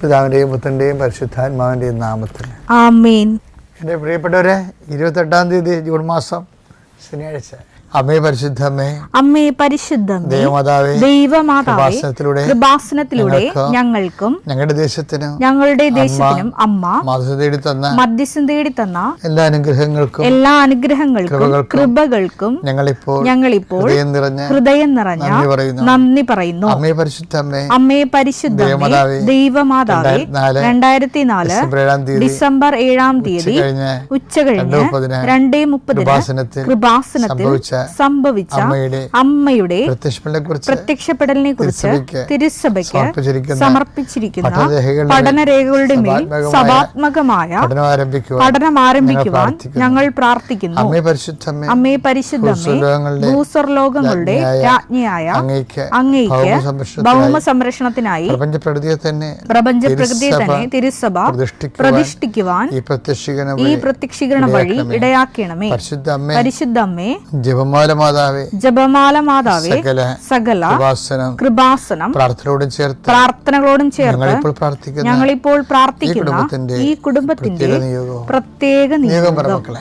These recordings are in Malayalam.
പിതാവിൻ്റെയും പുത്രൻ്റെയും പരിശുദ്ധാത്മാവിൻ്റെയും നാമത്തിൽ ആമേൻ. എൻ്റെ പ്രിയപ്പെട്ടവരെ, 28-ാം തീയതി ജൂൺ മാസം ശനിയാഴ്ച, അമ്മേ പരിശുദ്ധമ്മേ, അമ്മേ പരിശുദ്ധമേ, ദൈവമാതാവേ, കൃപാസനത്തിലൂടെ ഞങ്ങൾക്കും ഞങ്ങളുടെ ദേശത്തിനും അമ്മ മധ്യസ്ഥം തേടി തന്ന എല്ലാ അനുഗ്രഹങ്ങൾക്കും കൃപകൾക്കും ഞങ്ങളിപ്പോൾ ഹൃദയം നിറഞ്ഞ നന്ദി പറയുന്നു. അമ്മേ പരിശുദ്ധമേ, ദൈവമാതാവേ, 2004 ഡിസംബർ 7-ാം തീയതി ഉച്ചകഴിഞ്ഞ് 2:30 കൃപാസനത്തിൽ സംഭവിച്ച അമ്മയുടെ പ്രത്യക്ഷപ്പെടലിനെ കുറിച്ച് തിരുസഭയ്ക്ക് സമർപ്പിച്ചിരിക്കുന്ന പഠനരേഖകളുടെ മേൽ സഭാത്മകമായ പഠനം ആരംഭിക്കുവാൻ ഞങ്ങൾ പ്രാർത്ഥിക്കുന്നു. അമ്മേ പരിശുദ്ധമേ, ഭൂസ്വർലോകങ്ങളുടെ രാജ്ഞിയായ അങ്ങയ്ക്ക് ഭൗമ സംരക്ഷണത്തിനായി പ്രപഞ്ചപ്രകൃതിയെ തന്നെ തിരുസഭ പ്രതിഷ്ഠിക്കുവാൻ ഈ പ്രത്യക്ഷീകരണ വഴി ഇടയാക്കണമേ. പരിശുദ്ധമ്മേ, ജപമാല മാതാവേ, സകല കൃപാസനം പ്രാർത്ഥനകളോടും ചേർത്ത് ഞങ്ങളിപ്പോൾ പ്രാർത്ഥിക്കുന്ന ഈ കുടുംബത്തിന്റെ പ്രത്യേക നിയോഗം.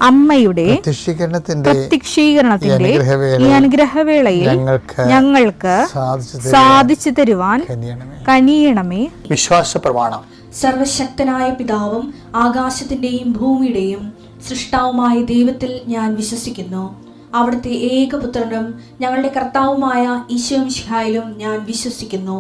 അമ്മയുടെ പ്രത്യക്ഷീകരണത്തിന്റെ ഈ അനുഗ്രഹവേളയിൽ ഞങ്ങൾക്ക് സാധിച്ചു തരുവാൻ കനിയണമേ. വിശ്വാസ പ്രമാണം. സർവശക്തനായ പിതാവും ആകാശത്തിന്റെയും ഭൂമിയുടെയും സൃഷ്ടാവുമായ ദൈവത്തിൽ ഞാൻ വിശ്വസിക്കുന്നു. അവിടുത്തെ ഏകപുത്രനും ഞങ്ങളുടെ കർത്താവുമായ ഈശോമിശിഹായിലും ഞാൻ വിശ്വസിക്കുന്നു.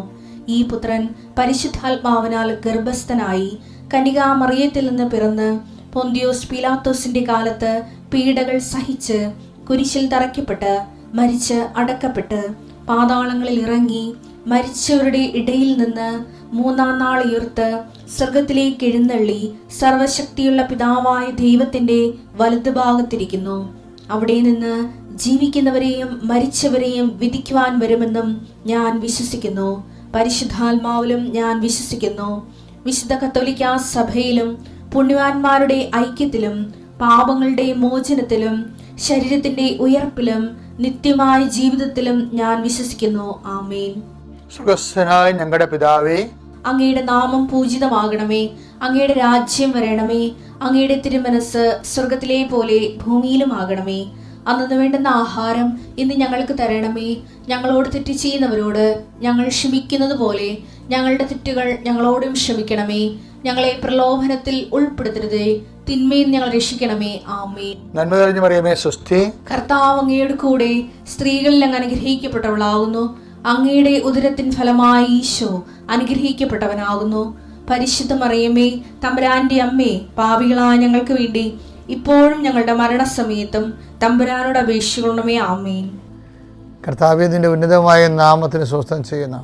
ഈ പുത്രൻ പരിശുദ്ധാത്മാവിനാൽ ഗർഭസ്ഥനായി കന്യകാമറിയത്തിൽ നിന്ന് പിറന്ന് പൊന്തിയോസ് പീലാത്തോസിന്റെ കാലത്ത് പീഡകൾ സഹിച്ച് കുരിശിൽ തറയ്ക്കപ്പെട്ട് മരിച്ച് അടക്കപ്പെട്ട് പാതാളങ്ങളിൽ ഇറങ്ങി മരിച്ചവരുടെ ഇടയിൽ നിന്ന് 3-ാം നാൾ ഉയർത്ത് സ്വർഗത്തിലേക്ക് എഴുന്നള്ളി സർവശക്തിയുള്ള പിതാവായ ദൈവത്തിന്റെ വലതുഭാഗത്തിരിക്കുന്നു. അവിടെ നിന്ന് ജീവിക്കുന്നവരെയും മരിച്ചവരെയും വിധിക്കുവാൻ വരുമെന്നും ഞാൻ വിശ്വസിക്കുന്നു. പരിശുദ്ധാത്മാവിലും ഞാൻ വിശ്വസിക്കുന്നു. വിശുദ്ധ കത്തോലിക്കാ സഭയിലും പുണ്യവാന്മാരുടെ ഐക്യത്തിലും പാപങ്ങളുടെ മോചനത്തിലും ശരീരത്തിന്റെ ഉയർപ്പിലും നിത്യമായ ജീവിതത്തിലും ഞാൻ വിശ്വസിക്കുന്നു. ആമേൻ. സ്വർഗ്ഗസ്ഥനായ ഞങ്ങളുടെ പിതാവേ, അങ്ങയുടെ നാമം പൂജിതമാകണമേ. അങ്ങയുടെ രാജ്യം വരണമേ. അങ്ങയുടെ തിരുമനസ് സ്വർഗത്തിലെ പോലെ ഭൂമിയിലും ആകണമേ. അന്നു വേണ്ടുന്ന ആഹാരം ഇന്ന് ഞങ്ങൾക്ക് തരണമേ. ഞങ്ങളോട് തെറ്റ് ചെയ്യുന്നവരോട് ഞങ്ങൾ ക്ഷമിക്കുന്നത് പോലെ ഞങ്ങളുടെ തെറ്റുകൾ ഞങ്ങളോടും ക്ഷമിക്കണമേ. ഞങ്ങളെ പ്രലോഭനത്തിൽ ഉൾപ്പെടുത്തരുതേ, തിന്മയിൽ ഞങ്ങൾ രക്ഷിക്കണമേ. ആമേൻ. നന്മ നിറഞ്ഞ മറിയമേ, സ്വസ്തി. കർത്താവ് അങ്ങയുടെ കൂടെ സ്ത്രീകളിൽ അങ്ങ് അനുഗ്രഹിക്കപ്പെട്ടവളാകുന്നു. അങ്ങയുടെ ഉദരത്തിൻ ഫലമായി ഈശോ അനുഗ്രഹിക്കപ്പെട്ടവനാകുന്നു. പരിശുദ്ധ മറിയമേ, തമ്പുരാന്റെ അമ്മേ, പാപികളായ ഞങ്ങൾക്ക് വേണ്ടി ഇപ്പോഴും ഞങ്ങളുടെ മരണസമയത്തും തമ്പുരാനോട് അപേക്ഷിക്കണമേ. ആമേൻ. കർത്താവേ, നിന്റെ ഉന്നതമായ നാമത്തിന് സ്വസ്ഥം ചെയ്യുന്ന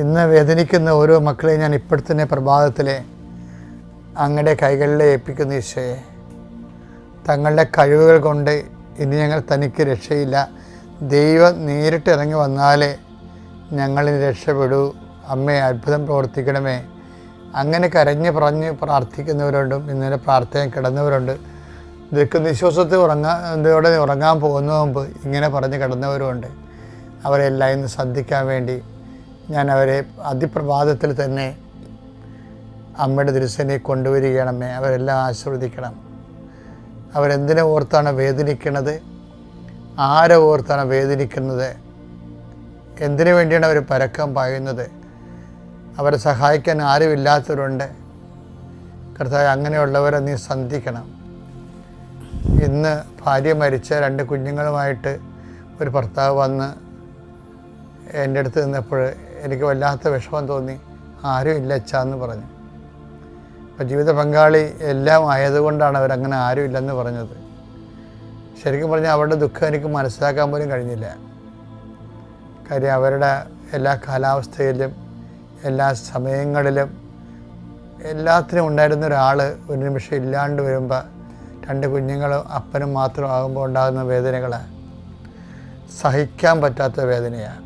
ഇന്ന് വേദനിക്കുന്ന ഓരോ മക്കളെയും ഞാൻ ഇപ്പോഴത്തന്നെ പ്രഭാതത്തിലെ അങ്ങയുടെ കൈകളിൽ ഏൽപ്പിക്കുന്ന ഈശോയെ, തങ്ങളുടെ കഴിവുകൾ കൊണ്ട് ഇനി ഞങ്ങൾ തനിക്ക് രക്ഷയില്ല. ദൈവം നേരിട്ട് ഇറങ്ങി വന്നാലേ ഞങ്ങളിനി രക്ഷപ്പെടൂ. അമ്മയെ അത്ഭുതം പ്രവർത്തിക്കണമേ. അങ്ങനെ കരഞ്ഞ് പറഞ്ഞ് പ്രാർത്ഥിക്കുന്നവരുണ്ട്. ഇന്നലെ പ്രാർത്ഥന കിടന്നവരുണ്ട്. ദീർഘനിശ്വാസത്തിൽ ഉറങ്ങാൻ പോകുന്ന മുമ്പ് ഇങ്ങനെ പറഞ്ഞ് കിടന്നവരുമുണ്ട്. അവരെല്ലാം ഇന്ന് ശ്രദ്ധിക്കാൻ വേണ്ടി ഞാൻ അവരെ അതിപ്രഭാതത്തിൽ തന്നെ അമ്മയുടെ തിരുസേനയെ കൊണ്ടുവരികയാണമ്മേ. അവരെല്ലാം ആശീർവദിക്കണം. അവരെന്തിനെ ഓർത്താണ് വേദനിക്കുന്നത്, ആരെ ഓർത്താണ് വേദനിക്കുന്നത്, എന്തിനു വേണ്ടിയാണ് അവർ പരക്കം പായുന്നത് അവരെ സഹായിക്കാൻ ആരുമില്ലാത്തവരുണ്ട്. കർത്താവേ, അങ്ങനെയുള്ളവരെ നീ സന്ധിക്കണം. ഇന്ന് ഭാര്യ മരിച്ച 2 കുഞ്ഞുങ്ങളുമായിട്ട് ഒരു ഭർത്താവ് വന്ന് എൻ്റെ അടുത്ത് നിന്നപ്പോൾ എനിക്ക് വല്ലാത്ത വിഷമം തോന്നി. ആരും ഇല്ല അച്ഛാന്ന് പറഞ്ഞു. അപ്പോൾ ജീവിത പങ്കാളി എല്ലാം ആയതുകൊണ്ടാണ് അവരങ്ങനെ ആരും ഇല്ലെന്ന് പറഞ്ഞത്. ശരിക്കും പറഞ്ഞാൽ അവരുടെ ദുഃഖം എനിക്ക് മനസ്സിലാക്കാൻ പോലും കഴിഞ്ഞില്ല. കാര്യം അവരുടെ എല്ലാ കാലാവസ്ഥയിലും എല്ലാ സമയങ്ങളിലും എല്ലാത്തിനും ഉണ്ടായിരുന്ന ഒരാൾ ഒരു നിമിഷം ഇല്ലാണ്ട് വരുമ്പോൾ 2 കുഞ്ഞുങ്ങളും അപ്പനും മാത്രമാകുമ്പോൾ ഉണ്ടാകുന്ന വേദനകൾ സഹിക്കാൻ പറ്റാത്ത വേദനയാണ്.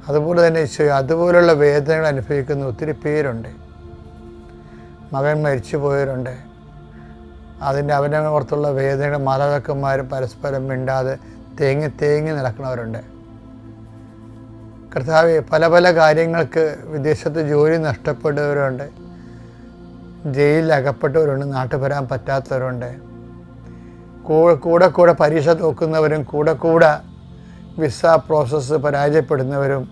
അതുപോലെ തന്നെ അതുപോലുള്ള വേദനകൾ അനുഭവിക്കുന്ന ഒത്തിരി പേരുണ്ട്. മകൻ മരിച്ചു പോയവരുണ്ട്. അവനെ ഓർത്തുള്ള വേദനകൾ മാതാപിതാക്കന്മാരും പരസ്പരം മിണ്ടാതെ തേങ്ങി നടക്കുന്നവരുണ്ട്. കർത്താവേ, പല പല കാര്യങ്ങൾക്ക് വിദേശത്ത് ജോലി നഷ്ടപ്പെട്ടവരുണ്ട്, ജയിലിൽ അകപ്പെട്ടവരുണ്ട്, നാട്ടിൽ വരാൻ പറ്റാത്തവരുണ്ട്, കൂടെ പരീക്ഷ നോക്കുന്നവരും കൂടെ വിസ പ്രോസസ്സ് പരാജയപ്പെടുന്നവരും.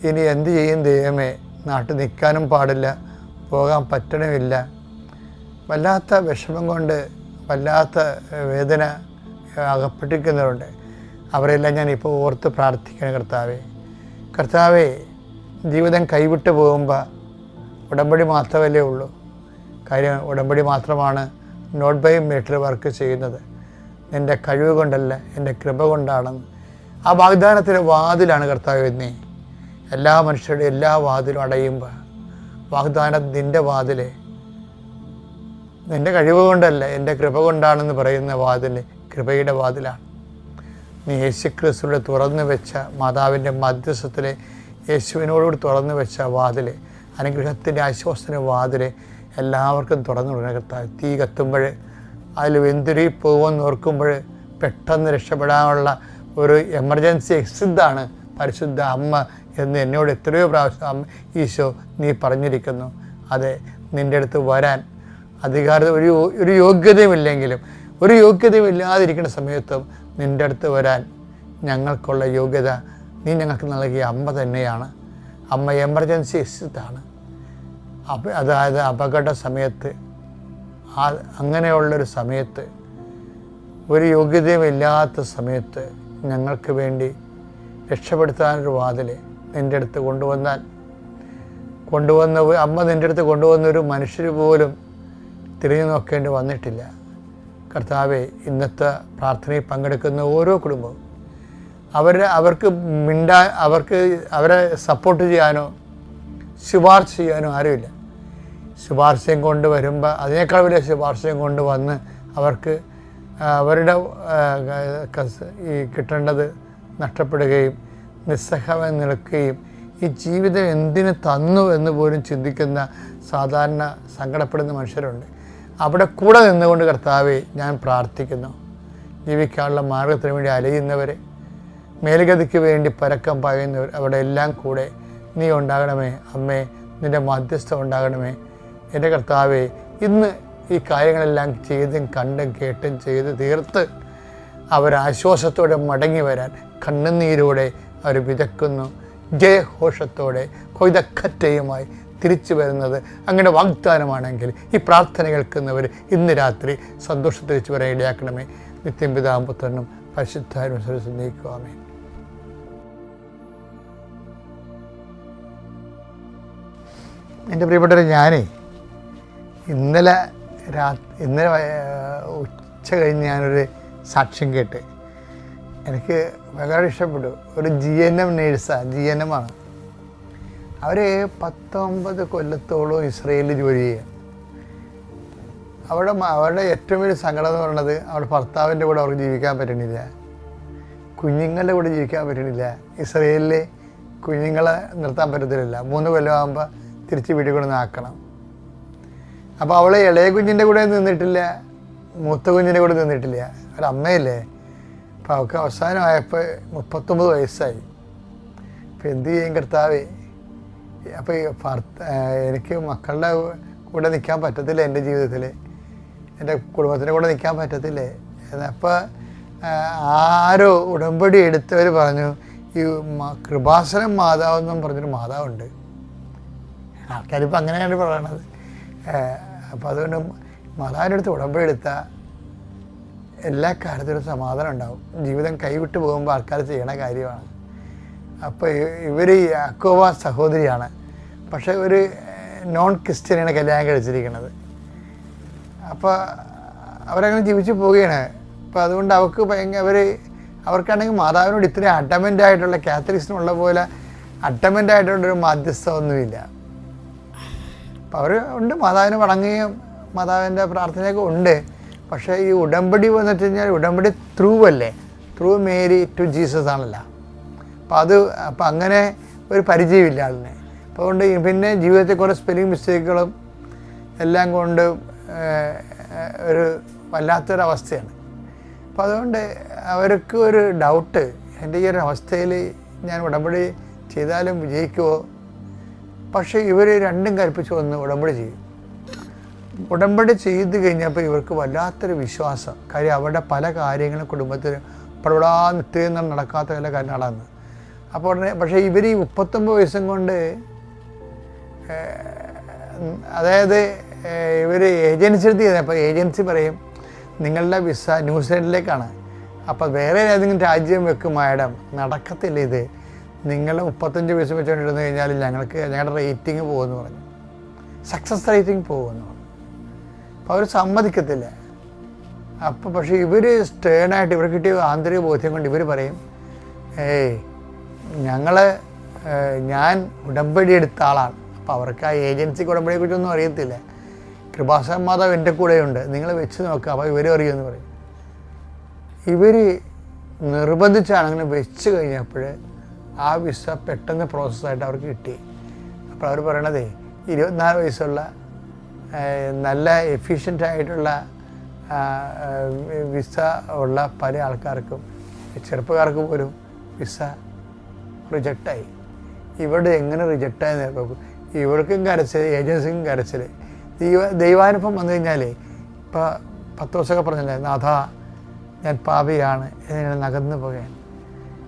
ഇനി എന്ത് ചെയ്യും ദൈവമേ, നാട്ടിൽ നിൽക്കാനും പാടില്ല, പോകാൻ പറ്റണമില്ല. വല്ലാത്ത വിഷമം കൊണ്ട് വല്ലാത്ത വേദന അകപ്പെട്ടിരിക്കുന്നവരുണ്ട്. അവരെല്ലാം ഞാൻ ഇപ്പോൾ ഓർത്ത് പ്രാർത്ഥിക്കണം. കർത്താവേ, ജീവിതം കൈവിട്ട് പോകുമ്പോൾ ഉടമ്പടി മാത്രമല്ലേ ഉള്ളൂ. കാര്യം ഉടമ്പടി മാത്രമാണ് നോട്ട് ബൈ മെറിറ്റ് വർക്ക് ചെയ്യുന്നത്. നിൻ്റെ കഴിവ് കൊണ്ടല്ല, എൻ്റെ കൃപ കൊണ്ടാണെന്ന്. ആ വാഗ്ദാനത്തിൻ്റെ വാതിലാണ് കർത്താവ് എന്നേ. എല്ലാ മനുഷ്യരുടെയും എല്ലാ വാതിലും അടയുമ്പോൾ വാഗ്ദാനം നിൻ്റെ വാതിൽ, നിൻ്റെ കഴിവ് കൊണ്ടല്ല എൻ്റെ കൃപ കൊണ്ടാണെന്ന് പറയുന്ന വാതിൽ കൃപയുടെ വാതിലാണ്. നീ യേശുക്രിസ്തുവിനെ തുറന്നു വെച്ച മാതാവിൻ്റെ മധ്യസ്ഥത്തിലെ യേശുവിനോടുകൂടി തുറന്നു വെച്ച വാതിൽ, അനുഗ്രഹത്തിൻ്റെ ആശ്വാസത്തിൻ്റെ വാതിൽ എല്ലാവർക്കും തുറന്നു കൊടുക്കുന്ന കർത്താവ്. തീ കത്തുമ്പോൾ അതിൽ വെന്തുരി പോകുമെന്ന് ഓർക്കുമ്പോൾ പെട്ടെന്ന് രക്ഷപ്പെടാനുള്ള ഒരു എമർജൻസി എക്സിറ്റാണ് പരിശുദ്ധ അമ്മ എന്ന് എന്നോട് എത്രയോ പ്രാവശ്യം ഈശോ നീ പറഞ്ഞിരിക്കുന്നു. അതെ, നിൻ്റെ അടുത്ത് വരാൻ അധികാരം ഒരു യോഗ്യതയുമില്ലെങ്കിലും, ഒരു യോഗ്യതയുമില്ലാതിരിക്കുന്ന സമയത്തും നിൻ്റെ അടുത്ത് വരാൻ ഞങ്ങൾക്കുള്ള യോഗ്യത നീ ഞങ്ങൾക്ക് നൽകിയ അമ്മ തന്നെയാണ്. അമ്മ എമർജൻസി എക്സിറ്റാണ്. അതായത് അപകട സമയത്ത്, അങ്ങനെയുള്ളൊരു സമയത്ത്, ഒരു യോഗ്യതയുമില്ലാത്ത സമയത്ത് ഞങ്ങൾക്ക് വേണ്ടി രക്ഷപ്പെടുത്താനൊരു വാതിൽ നിൻ്റെ അടുത്ത് കൊണ്ടുവന്ന അമ്മ നിൻ്റെ അടുത്ത് കൊണ്ടുവന്നൊരു മനുഷ്യർ പോലും തിരിഞ്ഞു നോക്കേണ്ടി വന്നിട്ടില്ല. കർത്താവെ, ഇന്നത്തെ പ്രാർത്ഥനയിൽ പങ്കെടുക്കുന്ന ഓരോ കുടുംബവും അവരെ സപ്പോർട്ട് ചെയ്യാനോ ശുപാർശ ചെയ്യാനോ ആരുമില്ല. ശുപാർശയും കൊണ്ട് വരുമ്പോൾ അതിനേക്കാൾ വലിയ ശുപാർശയും കൊണ്ട് വന്ന് അവർക്ക് അവരുടെ ഈ കിട്ടേണ്ടത് നഷ്ടപ്പെടുകയും നിസ്സഹായം നിൽക്കുകയും ഈ ജീവിതം എന്തിനു തന്നു എന്ന് പോലും ചിന്തിക്കുന്ന സാധാരണ സങ്കടപ്പെടുന്ന മനുഷ്യരുണ്ട്. അവിടെ കൂടെ നിന്നുകൊണ്ട് കർത്താവെ ഞാൻ പ്രാർത്ഥിക്കുന്നു. ജീവിക്കാനുള്ള മാർഗത്തിന് വേണ്ടി അലയുന്നവരെ, മേൽഗതിക്ക് വേണ്ടി പരക്കം പായുന്നവർ, അവിടെ എല്ലാം കൂടെ നീ ഉണ്ടാകണമേ. അമ്മേ, നിൻ്റെ മധ്യസ്ഥം ഉണ്ടാകണമേ. എൻ്റെ കർത്താവെ, ഇന്ന് ഈ കാര്യങ്ങളെല്ലാം ചെയ്തും കണ്ടും കേട്ടും ചെയ്ത് തീർത്ത് അവരാശ്വാസത്തോടെ മടങ്ങി വരാൻ കണ്ണുനീരോടെ അവർ വിതക്കുന്നു. ജയഘോഷത്തോടെ കൊയ്തക്കറ്റയുമായി തിരിച്ചു വരുന്നത് അങ്ങനെ വാഗ്ദാനമാണെങ്കിൽ ഈ പ്രാർത്ഥന കേൾക്കുന്നവർ ഇന്ന് രാത്രി സന്തോഷത്തിൽ തിരിച്ചു വരാൻ ഇടയാക്കണമേ. നിത്യം പിതാവും പുത്രനും പരിശുദ്ധാത്മാവും നീക്കുവാമേ. എൻ്റെ പ്രിയപ്പെട്ടവരെ, ഞാനേ ഇന്നലെ ഉച്ച കഴിഞ്ഞ് ഞാനൊരു സാക്ഷ്യം കേട്ട് എനിക്ക് വളരെ ഇഷ്ടപ്പെട്ടു. ഒരു GNM നേഴ്സാണ്, GNM ആണ്. അവർ 19 കൊല്ലത്തോളം ഇസ്രയേലിൽ ജോലി ചെയ്യുക. അവരുടെ ഏറ്റവും വലിയ സങ്കടം എന്ന് പറയുന്നത് അവരുടെ ഭർത്താവിൻ്റെ കൂടെ അവർക്ക് ജീവിക്കാൻ പറ്റണില്ല, കുഞ്ഞുങ്ങളുടെ കൂടെ ജീവിക്കാൻ പറ്റണില്ല. ഇസ്രയേലിൽ കുഞ്ഞുങ്ങളെ നിർത്താൻ പറ്റത്തില്ല. 3 കൊല്ലമാകുമ്പോൾ തിരിച്ച് വീട്ടിൽ കൊണ്ട് ആക്കണം. അപ്പോൾ അവൾ ഇളയ കുഞ്ഞിൻ്റെ കൂടെ നിന്നിട്ടില്ല, മൂത്ത കുഞ്ഞിൻ്റെ കൂടെ നിന്നിട്ടില്ല. ഒരമ്മയല്ലേ. അപ്പോൾ അവൾക്ക് അവസാനമായപ്പോൾ 39 വയസ്സായി. അപ്പോൾ എന്ത് ചെയ്യും കർത്താവേ? അപ്പോൾ എനിക്ക് മക്കളുടെ കൂടെ നിൽക്കാൻ പറ്റത്തില്ല, എൻ്റെ ജീവിതത്തിൽ എൻ്റെ കുടുംബത്തിൻ്റെ കൂടെ നിൽക്കാൻ പറ്റത്തില്ലേ. അപ്പോൾ ആരോ ഉടമ്പടി എടുത്തവർ പറഞ്ഞു, ഈ കൃപാസനം മാതാവ് എന്നും പറഞ്ഞൊരു മാതാവുണ്ട്. ആൾക്കാരിപ്പോൾ അങ്ങനെയാണ് പറയണത്. അപ്പോൾ അതുകൊണ്ട് മാതാവിൻ്റെ അടുത്ത് ഉടമ്പടി എടുത്താൽ എല്ലാ കാര്യത്തിലും സമാധാനം ഉണ്ടാവും. ജീവിതം കൈവിട്ട് പോകുമ്പോൾ ആൾക്കാർ ചെയ്യണ കാര്യമാണ്. അപ്പോൾ ഇവർ യാക്കോബ സഹോദരിയാണ്, പക്ഷേ ഒരു നോൺ ക്രിസ്ത്യനാണ് കല്യാണം കഴിച്ചിരിക്കുന്നത്. അപ്പോൾ അവരങ്ങനെ ജീവിച്ചു പോവുകയാണ്. അപ്പോൾ അതുകൊണ്ട് അവർക്കാണെങ്കിൽ മാതാവിനോട് ഇത്രയും അഡമൻ്റായിട്ടുള്ള കാത്തലിക്സിനുള്ള പോലെ അഡമൻ്റായിട്ടുള്ളൊരു മാധ്യസ്ഥമൊന്നുമില്ല. അപ്പോൾ അവർ ഉണ്ട്, മാതാവിനെ വണങ്ങുകയും മാതാവിൻ്റെ പ്രാർത്ഥനയൊക്കെ ഉണ്ട്. പക്ഷേ ഈ ഉടമ്പടി വന്നിട്ട് കഴിഞ്ഞാൽ ഉടമ്പടി ത്രൂ അല്ലേ, ത്രൂ മേരി ടു ജീസസ് ആണല്ലോ. അപ്പം അങ്ങനെ ഒരു പരിചയമില്ല ആളിനെ. അപ്പോൾ അതുകൊണ്ട് പിന്നെ ജീവിതത്തിൽ കുറേ സ്പെല്ലിംഗ് മിസ്റ്റേക്കുകളും എല്ലാം കൊണ്ട് ഒരു വല്ലാത്തൊരവസ്ഥയാണ്. അപ്പോൾ അതുകൊണ്ട് അവർക്ക് ഒരു ഡൗട്ട്, എൻ്റെ ഈ ഒരു അവസ്ഥയിൽ ഞാൻ ഉടമ്പടി ചെയ്താലും വിജയിക്കുമോ? പക്ഷേ ഇവർ രണ്ടും കൽപ്പിച്ച് വന്ന് ഉടമ്പടി ചെയ്യും. ഉടമ്പടി ചെയ്ത് കഴിഞ്ഞപ്പോൾ ഇവർക്ക് വല്ലാത്തൊരു വിശ്വാസം. കാര്യം അവരുടെ പല കാര്യങ്ങളും കുടുംബത്തിൽ പ്രവിടാ നിത്യം നടക്കാത്ത ചില കാര്യങ്ങളാണ്. അപ്പോൾ ഉടനെ പക്ഷേ ഇവർ ഈ 39 വയസ്സും കൊണ്ട്, അതായത് ഇവർ ഏജൻസി എടുത്ത് ചെയ്തത്. അപ്പോൾ ഏജൻസി പറയും നിങ്ങളുടെ വിസ ന്യൂസിലൻഡിലേക്കാണ്, അപ്പോൾ വേറെ ഏതെങ്കിലും രാജ്യം വെക്കും മാഡം, നടക്കത്തില്ല ഇത്, നിങ്ങൾ 35 വയസ്സ് വെച്ചുകൊണ്ടിരുന്നു കഴിഞ്ഞാൽ ഞങ്ങളുടെ റേറ്റിംഗ് പോകുമെന്ന് പറഞ്ഞു, സക്സസ് റേറ്റിംഗ് പോകുമെന്ന് പറഞ്ഞു. അപ്പോൾ അവർ സമ്മതിക്കത്തില്ല. അപ്പോൾ പക്ഷേ ഇവർ സ്റ്റേണായിട്ട് ഇവർ കിട്ടിയ ആന്തരിക ബോധ്യം കൊണ്ട് ഇവർ പറയും, ഞാൻ ഉടമ്പടി എടുത്ത ആളാണ്. അപ്പോൾ അവർക്ക് ആ ഏജൻസിക്ക് ഉടമ്പടിയെക്കുറിച്ചൊന്നും അറിയത്തില്ല. കൃപാസന മാതാവ് എൻ്റെ കൂടെയുണ്ട്, നിങ്ങൾ വെച്ച് നോക്കുക, അപ്പോൾ ഇവരും അറിയുമെന്ന് പറയും. ഇവർ നിർബന്ധിച്ചാണ് അങ്ങനെ വെച്ച് കഴിഞ്ഞപ്പോൾ ആ വിസ പെട്ടെന്ന് പ്രോസസ്സായിട്ട് അവർക്ക് കിട്ടി. അപ്പോൾ അവർ പറയണതേ 24 വയസ്സുള്ള നല്ല എഫിഷ്യൻ്റായിട്ടുള്ള വിസ ഉള്ള പല ആൾക്കാർക്കും, ചെറുപ്പക്കാർക്ക് പോലും വിസ റിജക്റ്റായി. ഇവിടെ എങ്ങനെ റിജക്റ്റായി നോക്കും, ഇവർക്കും കരച്ചിൽ, ഏജൻസിക്കും കരച്ചിൽ. ദൈവാനുഭവം വന്നു കഴിഞ്ഞാൽ ഇപ്പോൾ 10 ദിവസമൊക്കെ പറഞ്ഞില്ലേ, നാഥ ഞാൻ പാപിയാണ്, ഇതിനെ നകന്നു പോകാൻ.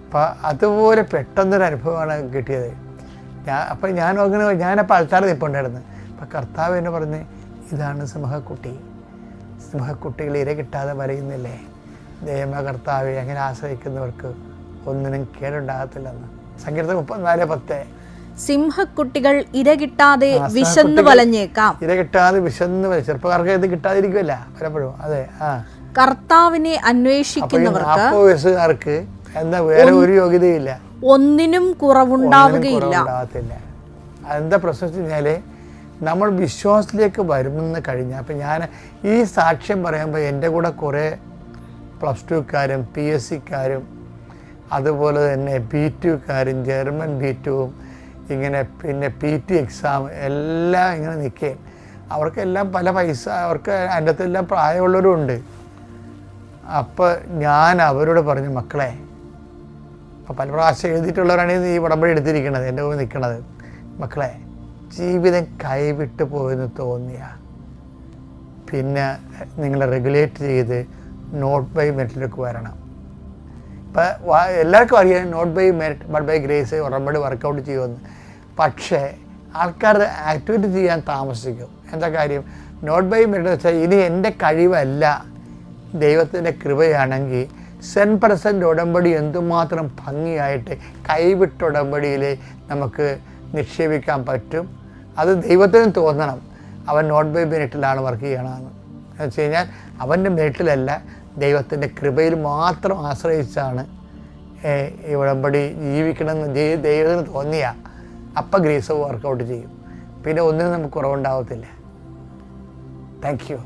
അപ്പം അതുപോലെ പെട്ടെന്നൊരു അനുഭവമാണ് കിട്ടിയത്. ഞാനപ്പോൾ ആൾക്കാർ നിൽപ്പുണ്ടായിരുന്നു. അപ്പം കർത്താവ് എന്നെ പറഞ്ഞ്, ഇതാണ് സിംഹക്കുട്ടി, സിംഹക്കുട്ടികൾ ഇര കിട്ടാതെ വരയുന്നില്ലേ, ദൈവമ കർത്താവെ അങ്ങനെ ആശ്രയിക്കുന്നവർക്ക് ഒന്നിനും കേടുണ്ടാകത്തില്ലെന്ന്. സങ്കീർത്തനം 34:10. സിംഹക്കുട്ടികൾ ഇര കിട്ടാതെ വിശന്ന് വലഞ്ഞേക്കാം. ഇര കിട്ടാതെ വിശന്ന് ചെറുപ്പക്കാർക്ക് ഇത് കിട്ടാതിരിക്കുമല്ല പലപ്പോഴും. അതെ, കർത്താവിനെ അന്വേഷിക്കുന്നവർക്ക് 40 വയസ്സുകാർക്ക് എന്താ വേറെ ഒരു യോഗ്യതയില്ല, ഒന്നിനും കുറവുണ്ടാവുകയില്ല. അതെന്താ പ്രശ്നം വെച്ച് കഴിഞ്ഞാൽ നമ്മൾ വിശ്വാസത്തിലേക്ക് വരുമെന്ന് കഴിഞ്ഞാൽ, അപ്പം ഞാൻ ഈ സാക്ഷ്യം പറയുമ്പോൾ എൻ്റെ കൂടെ കുറേ +2കാരും PSCക്കാരും അതുപോലെ തന്നെ B2കാരും ജർമ്മൻ B2ഉം ഇങ്ങനെ പിന്നെ PT എക്സാം എല്ലാം ഇങ്ങനെ നിൽക്കുകയും അവർക്കെല്ലാം പല പൈസ, അവർക്ക് അതിൻ്റെ അകത്തെല്ലാം പ്രായമുള്ളവരും ഉണ്ട്. അപ്പോൾ ഞാൻ അവരോട് പറഞ്ഞു, മക്കളെ, അപ്പോൾ പല പ്രാവശ്യം എഴുതിയിട്ടുള്ളവരാണ് ഈ ഉടമ്പടി എടുത്തിരിക്കുന്നത്, എൻ്റെ കൂടെ നിൽക്കുന്നത്, മക്കളെ, ജീവിതം കൈവിട്ട് പോയെന്ന് തോന്നിയ പിന്നെ നിങ്ങൾ റെഗുലേറ്റ് ചെയ്ത് നോട്ട് ബൈ മെറിറ്റിലേക്ക് വരണം. ഇപ്പം എല്ലാവർക്കും അറിയാം not by merit but by grace ഉടമ്പടി വർക്കൗട്ട് ചെയ്യുമെന്ന്. പക്ഷേ ആൾക്കാർ ആക്ടിവിറ്റി ചെയ്യാൻ താമസിക്കും. എന്താ കാര്യം? നോട്ട് ബൈ മെറിറ്റ് എന്ന് വെച്ചാൽ ഇനി എൻ്റെ കഴിവല്ല, ദൈവത്തിൻ്റെ കൃപയാണെങ്കിൽ 100% ഉടമ്പടി എന്തുമാത്രം ഭംഗിയായിട്ട് കൈവിട്ട ഉടമ്പടിയിൽ നമുക്ക് നിക്ഷേപിക്കാൻ പറ്റും. അത് ദൈവത്തിന് തോന്നണം അവൻ നോട്ട് ബൈ മെറിറ്റിലാണ് വർക്ക് ചെയ്യണമെന്ന്. എന്ന് വെച്ച് കഴിഞ്ഞാൽ അവൻ്റെ മെറിറ്റിലല്ല, ദൈവത്തിൻ്റെ കൃപയിൽ മാത്രം ആശ്രയിച്ചാണ് ഈ ഉടമ്പടി ജീവിക്കണമെന്ന് ദൈവത്തിന് തോന്നിയ അപ്പം ഗ്രേസ് വർക്കൗട്ട് ചെയ്യും. പിന്നെ ഒന്നിനും നമുക്ക് കുറവുണ്ടാവത്തില്ല. Thank you.